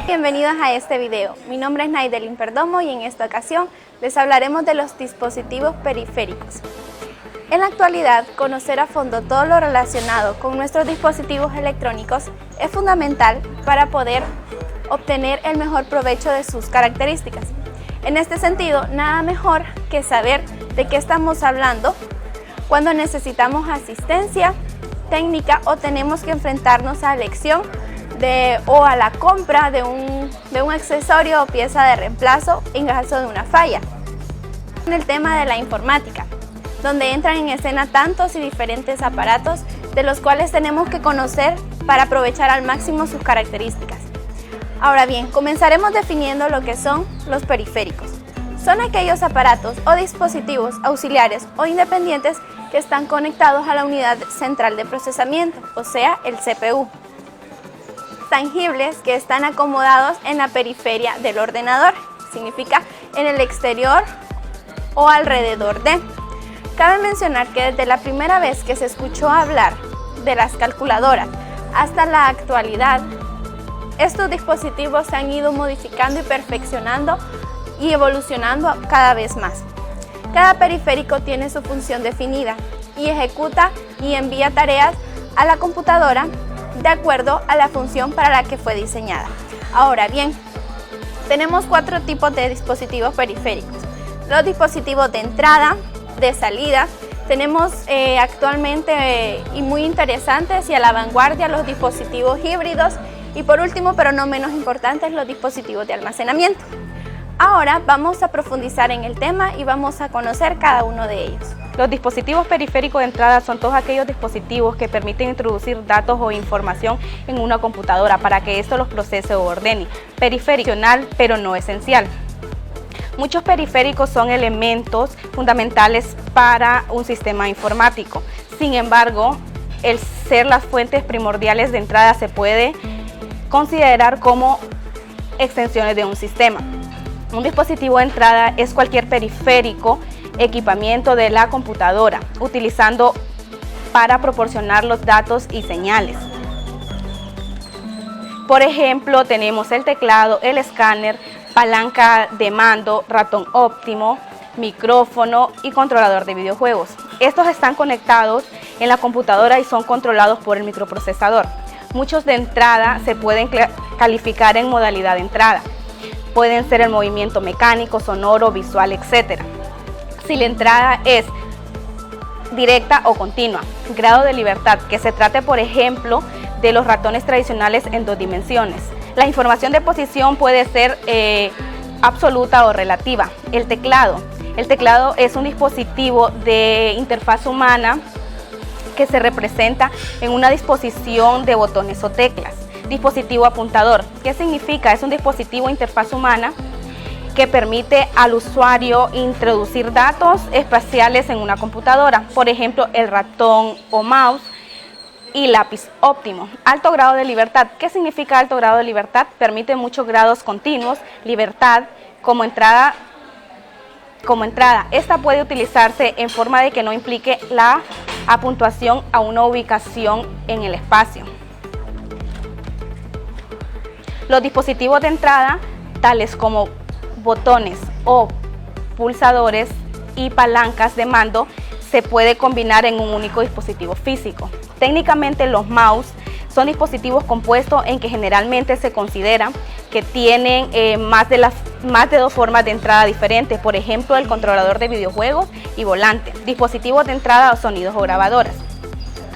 Bienvenidos a este video. Mi nombre es Naidelin Perdomo y en esta ocasión les hablaremos de los dispositivos periféricos. En la actualidad, conocer a fondo todo lo relacionado con nuestros dispositivos electrónicos es fundamental para poder obtener el mejor provecho de sus características. En este sentido, nada mejor que saber de qué estamos hablando cuando necesitamos asistencia técnica o tenemos que enfrentarnos a la elección o a la compra de un accesorio o pieza de reemplazo en caso de una falla. En el tema de la informática, donde entran en escena tantos y diferentes aparatos de los cuales tenemos que conocer para aprovechar al máximo sus características. Ahora bien, comenzaremos definiendo lo que son los periféricos. Son aquellos aparatos o dispositivos auxiliares o independientes que están conectados a la unidad central de procesamiento, o sea, el CPU. Tangibles que están acomodados en la periferia del ordenador, significa en el exterior o alrededor de. Cabe mencionar que desde la primera vez que se escuchó hablar de las calculadoras hasta la actualidad, estos dispositivos se han ido modificando y perfeccionando y evolucionando cada vez más. Cada periférico tiene su función definida y ejecuta y envía tareas a la computadora de acuerdo a la función para la que fue diseñada. Ahora bien, tenemos 4 tipos de dispositivos periféricos. Los dispositivos de entrada, de salida, tenemos actualmente y muy interesantes y a la vanguardia los dispositivos híbridos y por último, pero no menos importantes, los dispositivos de almacenamiento. Ahora vamos a profundizar en el tema y vamos a conocer cada uno de ellos. Los dispositivos periféricos de entrada son todos aquellos dispositivos que permiten introducir datos o información en una computadora para que esto los procese o ordene. Periférico, pero no esencial. Muchos periféricos son elementos fundamentales para un sistema informático. Sin embargo, el ser las fuentes primordiales de entrada se puede considerar como extensiones de un sistema. Un dispositivo de entrada es cualquier periférico, equipamiento de la computadora, utilizando para proporcionar los datos y señales. Por ejemplo, tenemos el teclado, el escáner, palanca de mando, ratón óptimo, micrófono y controlador de videojuegos. Estos están conectados en la computadora y son controlados por el microprocesador. Muchos de entrada se pueden calificar en modalidad de entrada. Pueden ser el movimiento mecánico, sonoro, visual, etc. Si la entrada es directa o continua. Grado de libertad, que se trate, por ejemplo, de los ratones tradicionales en 2 dimensiones. La información de posición puede ser absoluta o relativa. El teclado es un dispositivo de interfaz humana que se representa en una disposición de botones o teclas. Dispositivo apuntador, ¿qué significa? Es un dispositivo de interfaz humana que permite al usuario introducir datos espaciales en una computadora, por ejemplo, el ratón o mouse y lápiz óptimo. Alto grado de libertad, ¿qué significa alto grado de libertad? Permite muchos grados continuos, libertad como entrada. Esta puede utilizarse en forma de que no implique la apuntación a una ubicación en el espacio. Los dispositivos de entrada, tales como botones o pulsadores y palancas de mando, se puede combinar en un único dispositivo físico. Técnicamente, los mouse son dispositivos compuestos en que generalmente se considera que tienen más de 2 formas de entrada diferentes, por ejemplo, el controlador de videojuegos y volante. Dispositivos de entrada o sonidos o grabadoras.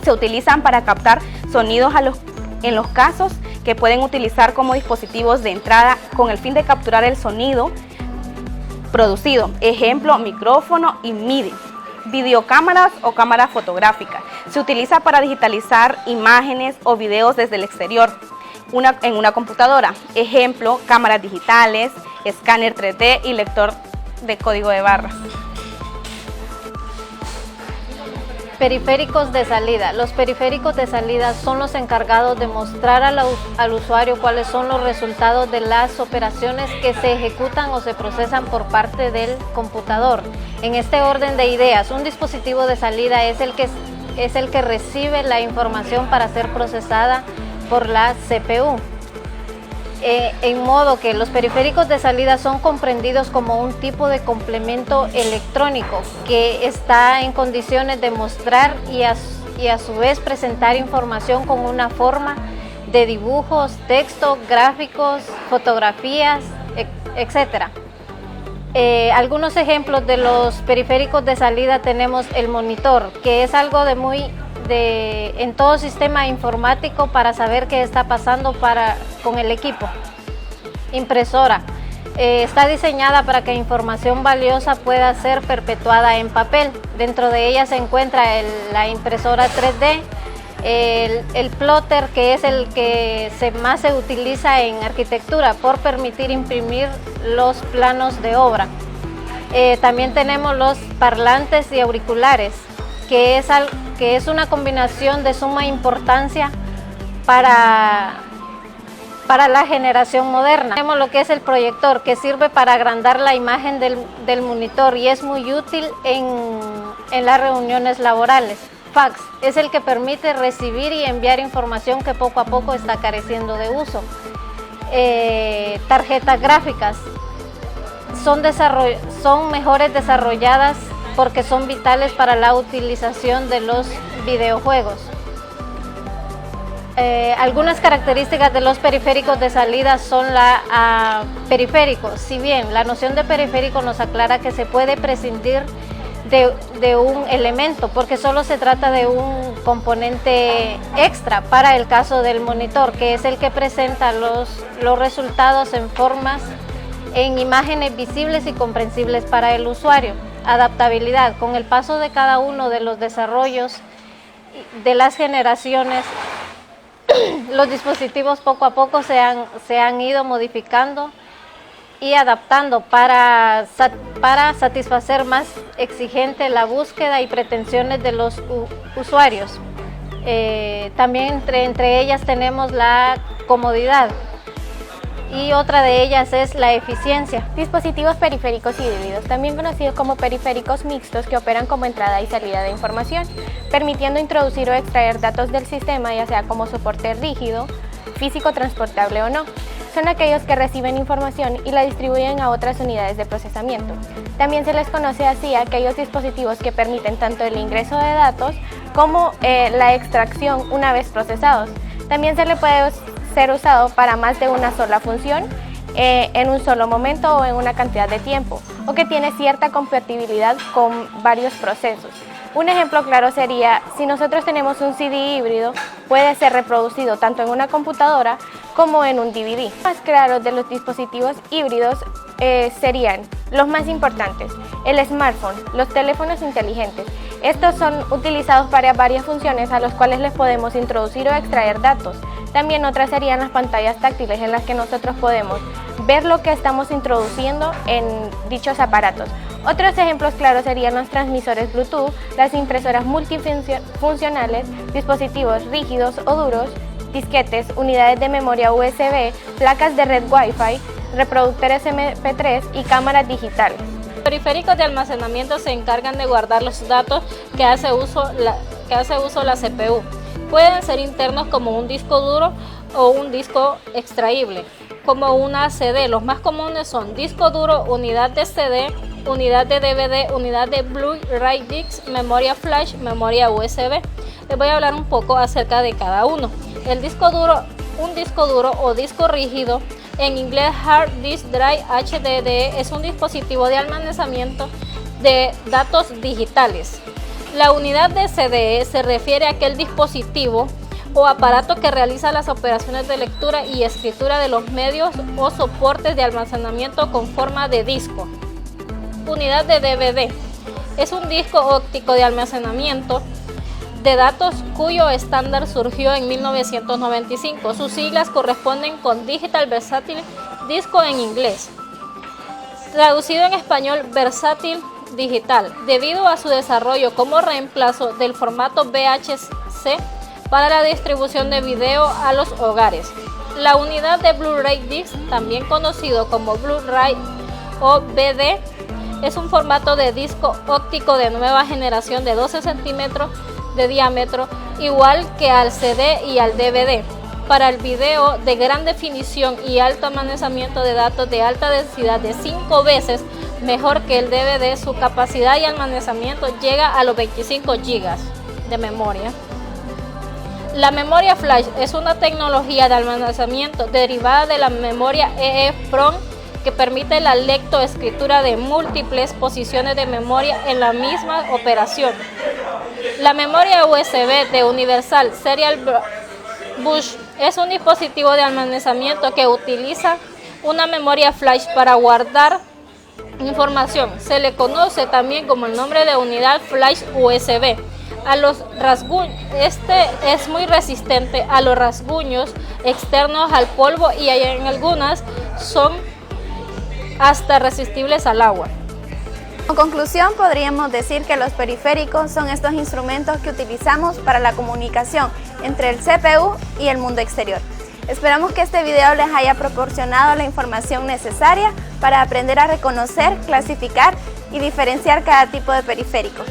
Se utilizan para captar sonidos en los casos que pueden utilizar como dispositivos de entrada con el fin de capturar el sonido producido. Ejemplo, micrófono y MIDI. Videocámaras o cámaras fotográficas. Se utiliza para digitalizar imágenes o videos desde el exterior en una computadora. Ejemplo, cámaras digitales, escáner 3D y lector de código de barras. Periféricos de salida. Los periféricos de salida son los encargados de mostrar al usuario cuáles son los resultados de las operaciones que se ejecutan o se procesan por parte del computador. En este orden de ideas, un dispositivo de salida es el que recibe la información para ser procesada por la CPU. en modo que los periféricos de salida son comprendidos como un tipo de complemento electrónico que está en condiciones de mostrar y a su vez presentar información con una forma de dibujos, texto, gráficos, fotografías, etc. Algunos ejemplos de los periféricos de salida tenemos el monitor, que es algo en todo sistema informático para saber qué está pasando con el equipo. Impresora. Está diseñada para que información valiosa pueda ser perpetuada en papel. Dentro de ella se encuentra la impresora 3D, el plotter, que es el que más se utiliza en arquitectura por permitir imprimir los planos de obra. También tenemos los parlantes y auriculares, que es una combinación de suma importancia para la generación moderna. Tenemos lo que es el proyector, que sirve para agrandar la imagen del monitor y es muy útil en las reuniones laborales. Fax es el que permite recibir y enviar información que poco a poco está careciendo de uso. Tarjetas gráficas son mejores desarrolladas porque son vitales para la utilización de los videojuegos. Algunas características de los periféricos de salida son periféricos. Si bien la noción de periférico nos aclara que se puede prescindir de un elemento, porque solo se trata de un componente extra para el caso del monitor, que es el que presenta los resultados en imágenes visibles y comprensibles para el usuario. Adaptabilidad. Con el paso de cada uno de los desarrollos de las generaciones, los dispositivos poco a poco se han ido modificando y adaptando para satisfacer más exigente la búsqueda y pretensiones de los usuarios. También entre ellas tenemos la comodidad y otra de ellas es la eficiencia. Dispositivos periféricos híbridos, también conocidos como periféricos mixtos, que operan como entrada y salida de información, permitiendo introducir o extraer datos del sistema, ya sea como soporte rígido, físico, transportable o no. Son aquellos que reciben información y la distribuyen a otras unidades de procesamiento. También se les conoce así a aquellos dispositivos que permiten tanto el ingreso de datos como la extracción una vez procesados. También se le puede ser usado para más de una sola función en un solo momento o en una cantidad de tiempo, o que tiene cierta compatibilidad con varios procesos. Un ejemplo claro sería, si nosotros tenemos un CD híbrido, puede ser reproducido tanto en una computadora como en un DVD. Más claros de los dispositivos híbridos serían los más importantes: el smartphone, los teléfonos inteligentes. Estos son utilizados para varias funciones a los cuales les podemos introducir o extraer datos. También otras serían las pantallas táctiles, en las que nosotros podemos ver lo que estamos introduciendo en dichos aparatos. Otros ejemplos claros serían los transmisores Bluetooth, las impresoras multifuncionales, dispositivos rígidos o duros, disquetes, unidades de memoria USB, placas de red Wi-Fi, reproductores MP3 y cámaras digitales. Los periféricos de almacenamiento se encargan de guardar los datos que hace uso la CPU. Pueden ser internos como un disco duro o un disco extraíble, como una CD. Los más comunes son disco duro, unidad de CD, unidad de DVD, unidad de Blu-ray disc, memoria flash, memoria USB. Les voy a hablar un poco acerca de cada uno. El disco duro, un disco duro o disco rígido, en inglés Hard Disk Drive HDD, es un dispositivo de almacenamiento de datos digitales. La unidad de CD se refiere a aquel dispositivo o aparato que realiza las operaciones de lectura y escritura de los medios o soportes de almacenamiento con forma de disco. Unidad de DVD es un disco óptico de almacenamiento de datos cuyo estándar surgió en 1995. Sus siglas corresponden con Digital Versatile Disco en inglés. Traducido en español, versátil digital, debido a su desarrollo como reemplazo del formato VHC para la distribución de video a los hogares. La unidad de Blu-ray disc, también conocido como Blu-ray o BD, es un formato de disco óptico de nueva generación de 12 centímetros de diámetro, igual que al CD y al DVD. para el video de gran definición y alto almacenamiento de datos de alta densidad de 5 veces mejor que el DVD. Su capacidad y almacenamiento llega a los 25 GB de memoria. La memoria flash es una tecnología de almacenamiento derivada de la memoria EEPROM que permite la lectoescritura de múltiples posiciones de memoria en la misma operación. La memoria USB de Universal Serial Bus es un dispositivo de almacenamiento que utiliza una memoria flash para guardar información. Se le conoce también como el nombre de unidad flash USB. Este es muy resistente a los rasguños externos, al polvo, y en algunas son hasta resistibles al agua. Como conclusión, podríamos decir que los periféricos son estos instrumentos que utilizamos para la comunicación entre el CPU y el mundo exterior. Esperamos que este video les haya proporcionado la información necesaria para aprender a reconocer, clasificar y diferenciar cada tipo de periférico.